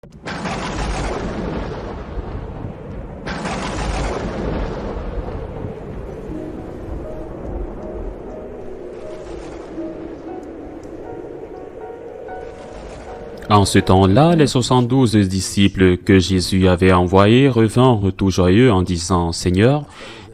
En ce temps-là, les 72 disciples que Jésus avait envoyés revinrent tout joyeux en disant, « Seigneur,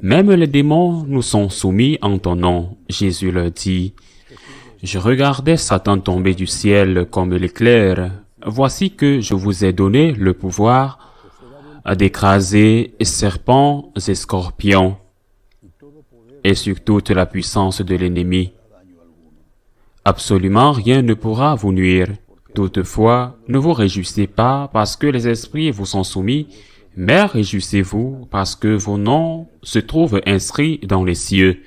même les démons nous sont soumis en ton nom. » Jésus leur dit, « Je regardais Satan tomber du ciel comme l'éclair. Voici que je vous ai donné le pouvoir d'écraser serpents et scorpions et sur toute la puissance de l'ennemi. Absolument rien ne pourra vous nuire. Toutefois, ne vous réjouissez pas parce que les esprits vous sont soumis, mais réjouissez-vous parce que vos noms se trouvent inscrits dans les cieux. »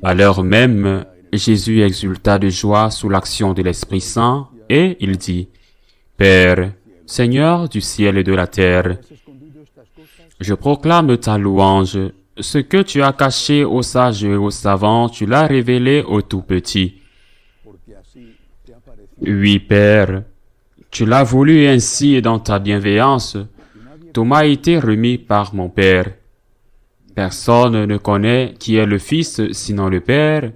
À l'heure même, Jésus exulta de joie sous l'action de l'Esprit Saint et il dit, « Père, Seigneur du ciel et de la terre, je proclame ta louange. Ce que tu as caché aux sages et aux savants, tu l'as révélé aux tout-petits. Oui, Père, tu l'as voulu ainsi et dans ta bienveillance, tout m'a été remis par mon Père. Personne ne connaît qui est le Fils sinon le Père,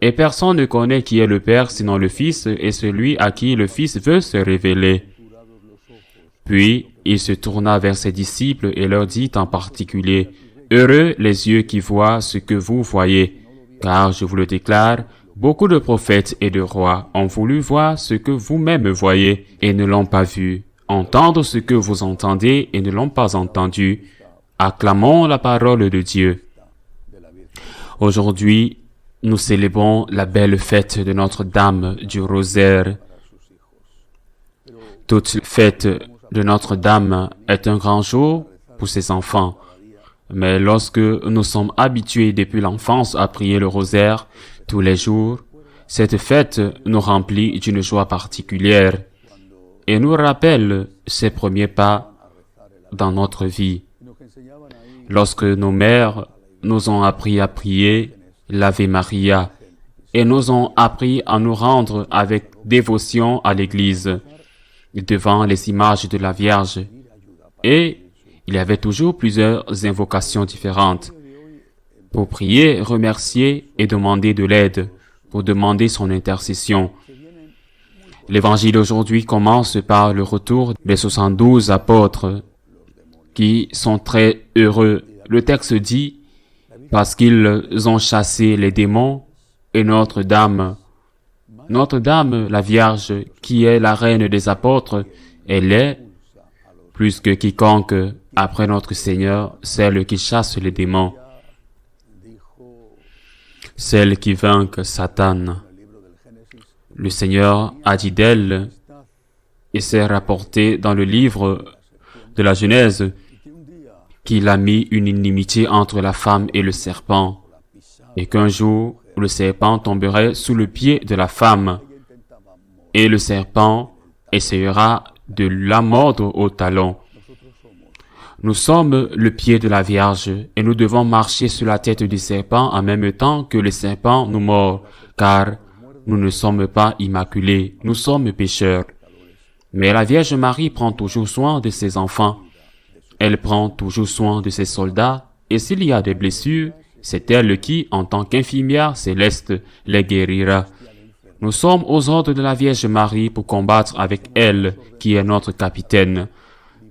et personne ne connaît qui est le Père sinon le Fils et celui à qui le Fils veut se révéler. » Puis il se tourna vers ses disciples et leur dit en particulier, « Heureux les yeux qui voient ce que vous voyez, car je vous le déclare, beaucoup de prophètes et de rois ont voulu voir ce que vous-même voyez et ne l'ont pas vu, entendre ce que vous entendez et ne l'ont pas entendu. Acclamons la parole de Dieu. » Aujourd'hui, nous célébrons la belle fête de Notre-Dame du Rosaire. Toute fête de Notre-Dame est un grand jour pour ses enfants. Mais lorsque nous sommes habitués depuis l'enfance à prier le rosaire tous les jours, cette fête nous remplit d'une joie particulière et nous rappelle ses premiers pas dans notre vie. Lorsque nos mères nous ont appris à prier l'Ave Maria et nous ont appris à nous rendre avec dévotion à l'église devant les images de la Vierge, et il y avait toujours plusieurs invocations différentes pour prier, remercier et demander de l'aide, pour demander son intercession. L'évangile d'aujourd'hui commence par le retour des 72 apôtres qui sont très heureux. Le texte dit, parce qu'ils ont chassé les démons et Notre-Dame, la Vierge, qui est la reine des apôtres, elle est, plus que quiconque après notre Seigneur, celle qui chasse les démons, celle qui vainque Satan. Le Seigneur a dit d'elle, et c'est rapporté dans le livre de la Genèse, qu'il a mis une inimitié entre la femme et le serpent, et qu'un jour, le serpent tomberait sous le pied de la femme, et le serpent essayera de la mordre au talon. Nous sommes le pied de la Vierge, et nous devons marcher sur la tête du serpent en même temps que le serpent nous mord, car nous ne sommes pas immaculés, nous sommes pécheurs. Mais la Vierge Marie prend toujours soin de ses enfants. Elle prend toujours soin de ses soldats, et s'il y a des blessures, c'est elle qui, en tant qu'infirmière céleste, les guérira. Nous sommes aux ordres de la Vierge Marie pour combattre avec elle, qui est notre capitaine.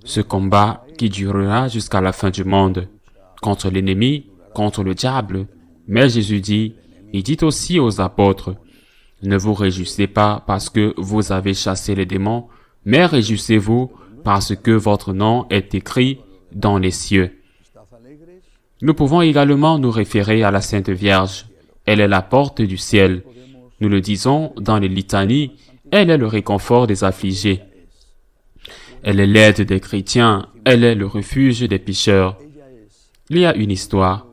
Ce combat qui durera jusqu'à la fin du monde, contre l'ennemi, contre le diable. Mais Jésus dit, il dit aussi aux apôtres, « Ne vous réjouissez pas parce que vous avez chassé les démons, mais réjouissez-vous parce que votre nom est écrit dans les cieux. » Nous pouvons également nous référer à la Sainte Vierge. Elle est la porte du ciel. Nous le disons dans les litanies, elle est le réconfort des affligés. Elle est l'aide des chrétiens, elle est le refuge des pécheurs. Il y a une histoire.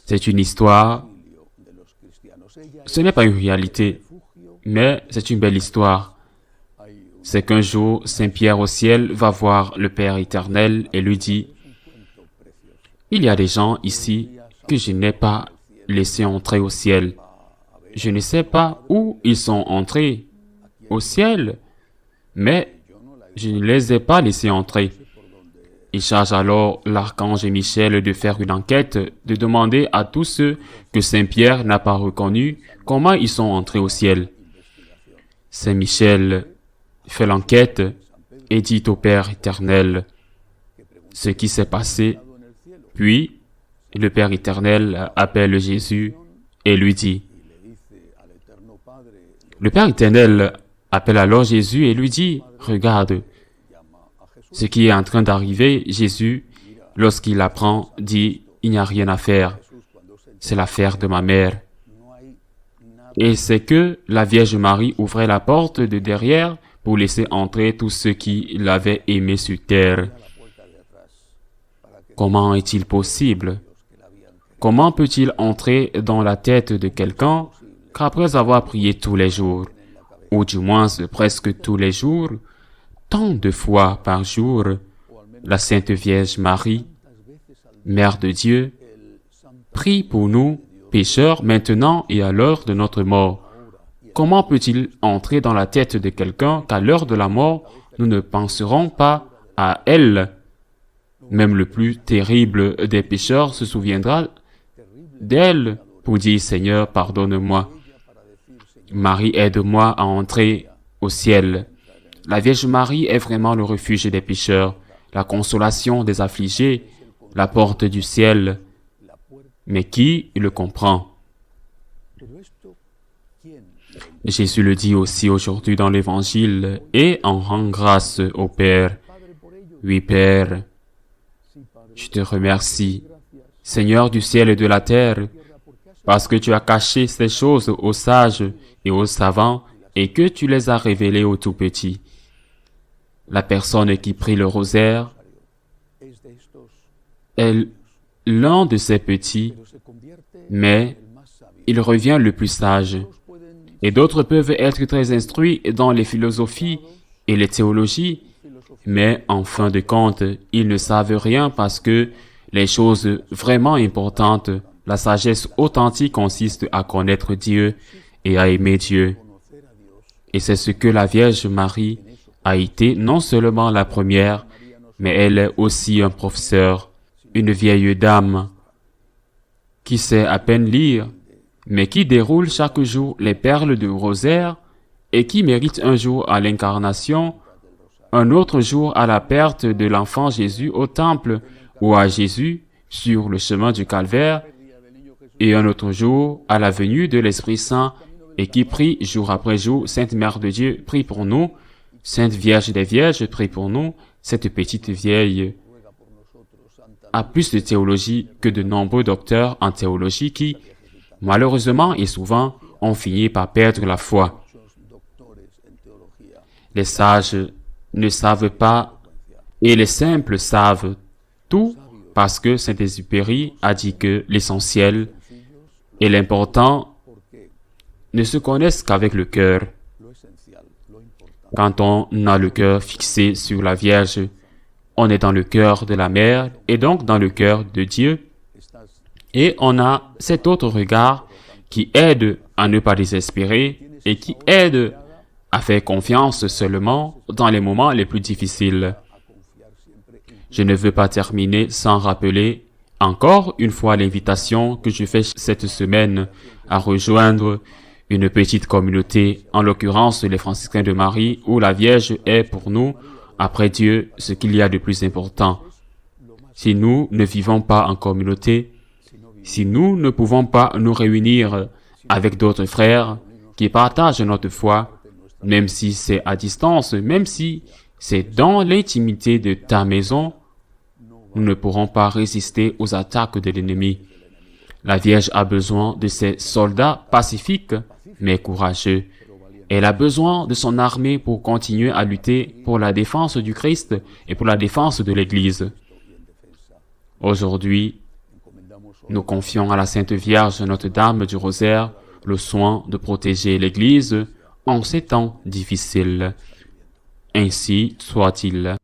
C'est une histoire. Ce n'est pas une réalité, mais c'est une belle histoire. C'est qu'un jour, Saint Pierre au ciel va voir le Père éternel et lui dit, « Il y a des gens ici que je n'ai pas laissés entrer au ciel. Je ne sais pas où ils sont entrés au ciel. mais je ne les ai pas laissés entrer. Il charge alors l'archange Michel de faire une enquête, de demander à tous ceux que Saint Pierre n'a pas reconnus comment ils sont entrés au ciel. Saint Michel fait l'enquête et dit au Père éternel ce qui s'est passé. Puis, le Père éternel appelle Jésus et lui dit. Le Père éternel appelle alors Jésus et lui dit, « Regarde, ce qui est en train d'arriver, Jésus, lorsqu'il apprend, dit, « Il n'y a rien à faire, c'est l'affaire de ma mère. » Et c'est que la Vierge Marie ouvrait la porte de derrière pour laisser entrer tous ceux qui l'avaient aimé sur terre. Comment est-il possible? Comment peut-il entrer dans la tête de quelqu'un qu'après avoir prié tous les jours, ou du moins presque tous les jours, tant de fois par jour, la Sainte Vierge Marie, Mère de Dieu, prie pour nous, pécheurs, maintenant et à l'heure de notre mort. Comment peut-il entrer dans la tête de quelqu'un qu'à l'heure de la mort, nous ne penserons pas à elle? Même le plus terrible des pécheurs se souviendra d'elle pour dire « Seigneur, pardonne-moi. Marie, aide-moi à entrer au ciel. » La Vierge Marie est vraiment le refuge des pécheurs, la consolation des affligés, la porte du ciel. Mais qui le comprend? Jésus le dit aussi aujourd'hui dans l'Évangile et en rend grâce au Père. Oui, Père, je te remercie, Seigneur du ciel et de la terre, parce que tu as caché ces choses aux sages et aux savants et que tu les as révélées aux tout-petits. La personne qui prie le rosaire est l'un de ces petits, mais il revient le plus sage. Et d'autres peuvent être très instruits dans les philosophies et les théologies, mais en fin de compte, ils ne savent rien parce que les choses vraiment importantes, la sagesse authentique consiste à connaître Dieu et à aimer Dieu. Et c'est ce que la Vierge Marie a été non seulement la première, mais elle est aussi un professeur, une vieille dame qui sait à peine lire, mais qui déroule chaque jour les perles du rosaire et qui mérite un jour à l'incarnation, un autre jour à la perte de l'enfant Jésus au temple ou à Jésus sur le chemin du calvaire, et un autre jour à la venue de l'Esprit Saint et qui prie jour après jour, Sainte Mère de Dieu, prie pour nous, Sainte Vierge des Vierges, prie pour nous. Cette petite vieille a plus de théologie que de nombreux docteurs en théologie qui, malheureusement et souvent, ont fini par perdre la foi. Les sages ne savent pas et les simples savent tout parce que Saint-Exupéry a dit que l'essentiel et l'important ne se connaissent qu'avec le cœur. Quand on a le cœur fixé sur la Vierge, on est dans le cœur de la Mère et donc dans le cœur de Dieu. Et on a cet autre regard qui aide à ne pas désespérer et qui aide à faire confiance seulement dans les moments les plus difficiles. Je ne veux pas terminer sans rappeler encore une fois l'invitation que je fais cette semaine à rejoindre une petite communauté, en l'occurrence les franciscains de Marie, où la Vierge est pour nous, après Dieu, ce qu'il y a de plus important. Si nous ne vivons pas en communauté, si nous ne pouvons pas nous réunir avec d'autres frères qui partagent notre foi, même si c'est à distance, même si c'est dans l'intimité de ta maison, nous ne pourrons pas résister aux attaques de l'ennemi. La Vierge a besoin de ses soldats pacifiques, mais courageux. Elle a besoin de son armée pour continuer à lutter pour la défense du Christ et pour la défense de l'Église. Aujourd'hui, nous confions à la Sainte Vierge Notre-Dame du Rosaire le soin de protéger l'Église en ces temps difficiles. Ainsi soit-il.